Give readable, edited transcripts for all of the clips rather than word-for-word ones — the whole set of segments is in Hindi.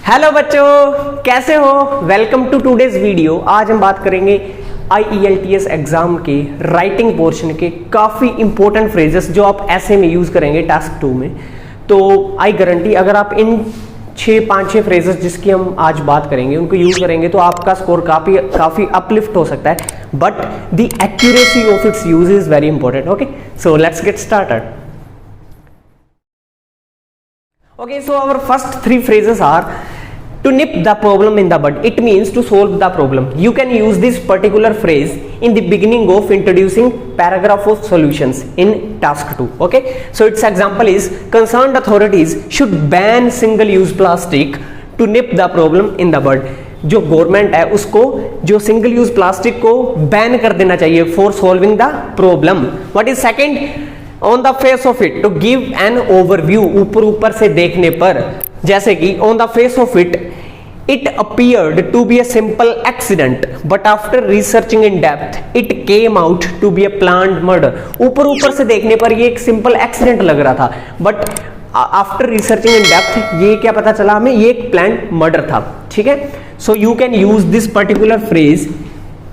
हेलो बच्चों, कैसे हो? Welcome to today's video. आज हम बात करेंगे IELTS एग्जाम के राइटिंग पोर्शन के काफ़ी इंपॉर्टेंट फ्रेजेस जो आप ऐसे में यूज़ करेंगे टास्क 2 में। तो आई गारंटी अगर आप इन 5-6 फ्रेजेस जिसकी हम आज बात करेंगे उनको यूज़ करेंगे तो आपका स्कोर काफ़ी अपलिफ्ट हो सकता है। But the accuracy of its use is very important. Okay, so let's get started. Okay, so our first 3 phrases are to nip the problem in the bud. It means to solve the problem. You can use this particular phrase in the beginning of introducing paragraph of solutions in task 2. Okay, so its example is concerned authorities should ban single use plastic to nip the problem in the bud. जो गवर्नमेंट है उसको जो सिंगल यूज प्लास्टिक को बैन कर देना चाहिए for solving the problem. What is second? On the face of it to give an overview, ऊपर से देखने पर, जैसे कि on the face of it appeared to be a simple accident but after researching in depth it came out to be a planned murder. ऊपर से देखने पर ये एक सिंपल एक्सीडेंट लग रहा था but after researching in depth ये क्या पता चला हमें, ये एक प्लान्ड मर्डर था। ठीक है, so you can use this particular phrase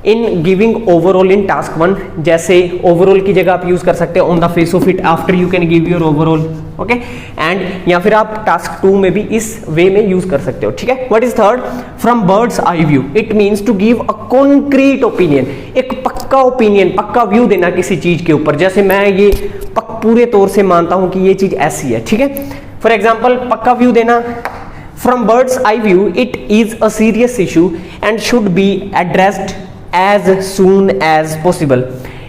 in giving overall in task 1। जैसे ओवरऑल की जगह आप यूज कर सकते हैं on the face of it, after you can give your overall. Okay, and या फिर आप टास्क 2 में भी इस वे में यूज कर सकते हो। ठीक है, what is third? From bird's eye view it means to give a concrete opinion, एक पक्का ओपिनियन, पक्का व्यू देना किसी चीज के ऊपर। जैसे मैं ये पूरे तौर से मानता हूं कि ये चीज ऐसी है। ठीक है, फॉर एग्जाम्पल पक्का व्यू देना, from bird's eye view it is a serious issue and should be addressed as soon as possible.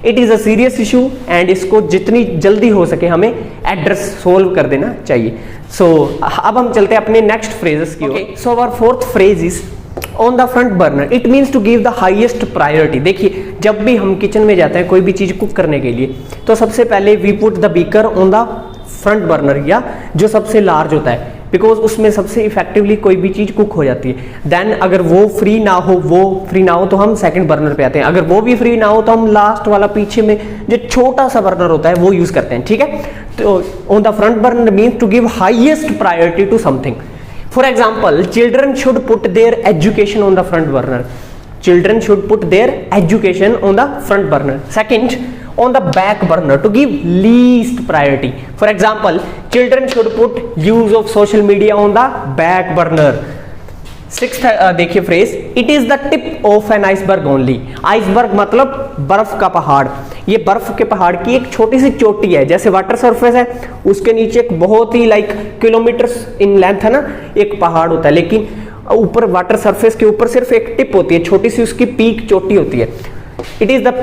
It is a serious issue and इसको जितनी जल्दी हो सके हमें एड्रेस सोल्व कर देना चाहिए। So अब हम चलते हैं अपने नेक्स्ट फ्रेजेस की ओर। So our fourth phrase is on the front burner. It means to give the highest priority. देखिए, जब भी हम किचन में जाते हैं कोई भी चीज कुक करने के लिए तो सबसे पहले we put the beaker on the front burner, या जो सबसे लार्ज होता है, बिकॉज उसमें सबसे इफेक्टिवली कोई भी चीज कुक हो जाती है। देन अगर वो फ्री ना हो तो हम सेकंड बर्नर पे आते हैं। अगर वो भी फ्री ना हो तो हम लास्ट वाला पीछे में जो छोटा सा बर्नर होता है वो यूज करते हैं। ठीक है, तो on the front burner means to give highest priority to something. For example, children should put their education on the front burner. Children should put their education on the front burner. Second, on the back burner to give least priority. For example, children should put use of social media on the back burner. Sixth, देखिए phrase, it is the tip of an iceberg only. Iceberg मतलब बर्फ का पहाड़। ये बर्फ के पहाड़ की एक छोटी सी चोटी है, जैसे वाटर सरफेस है उसके नीचे एक बहुत ही किलोमीटर्स इन लेंथ है ना एक पहाड़ होता है, लेकिन ऊपर वाटर सरफेस के ऊपर सिर्फ एक टिप होती है, छोटी सी उसकी पीक चोटी होती है। It is the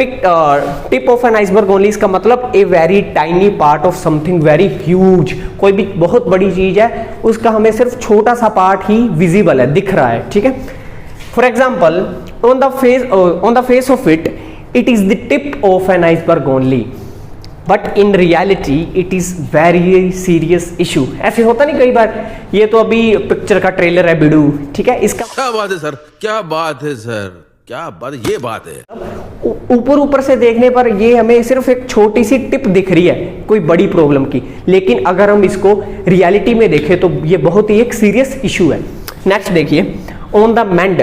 tip of an iceberg only. इसका मतलब a very tiny part of something very huge. कोई भी बहुत बड़ी चीज है उसका हमें सिर्फ छोटा सा पार्ट ही विजिबल है, दिख रहा है। ठीक है, for example, on the face of it is the tip of an iceberg only but in reality it is very serious issue. ऐसे होता नहीं कई बार। ये तो अभी पिक्चर का ट्रेलर है बिडू। ठीक है, इसका क्या बात है सर, क्या बात है सर, क्या बात, ये बात है। ऊपर से देखने पर ये हमें सिर्फ एक छोटी सी टिप दिख रही है कोई बड़ी प्रॉब्लम की, लेकिन अगर हम इसको रियलिटी में देखें तो ये बहुत ही एक सीरियस इशू है। नेक्स्ट देखिए, on the mend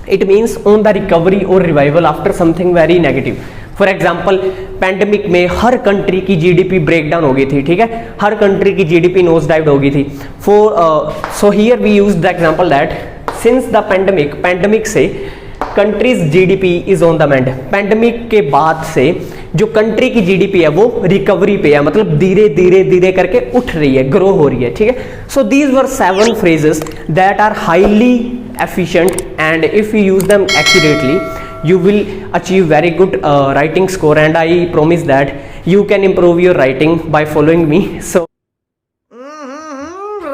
it means on the recovery और revival after something very negative. For example, pandemic में हर कंट्री की जीडीपी ब्रेकडाउन हो गई थी। ठीक है, हर कंट्री की जीडीपी नोज डाइव हो गई थी। So here we use the example that since the pandemic से countries GDP is on the mend. Pandemic के बाद से जो कंट्री की जीडीपी है वो रिकवरी पे है, मतलब धीरे करके उठ रही है, ग्रो हो रही है। ठीक है, so these were 7 phrases that are highly efficient and if you use them accurately you will achieve very good writing score, and I promise that you can improve your writing by following me. So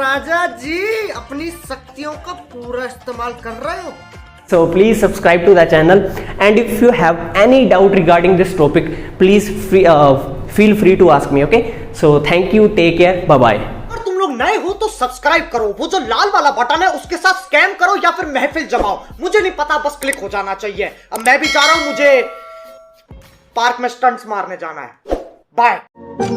राजा जी अपनी शक्तियों का पूरा इस्तेमाल कर रहे हो। So please subscribe to the channel, and if you have any doubt regarding this topic, please feel free to ask me. Okay, so thank you, take care, bye bye. लोग नए हो तो सब्सक्राइब करो, वो जो लाल वाला बटन है उसके साथ स्कैम करो या फिर महफिल जमाओ, मुझे नहीं पता, बस क्लिक हो जाना चाहिए। अब मैं भी जा रहा हूं, मुझे पार्क में स्टंट्स मारने जाना है। बाय।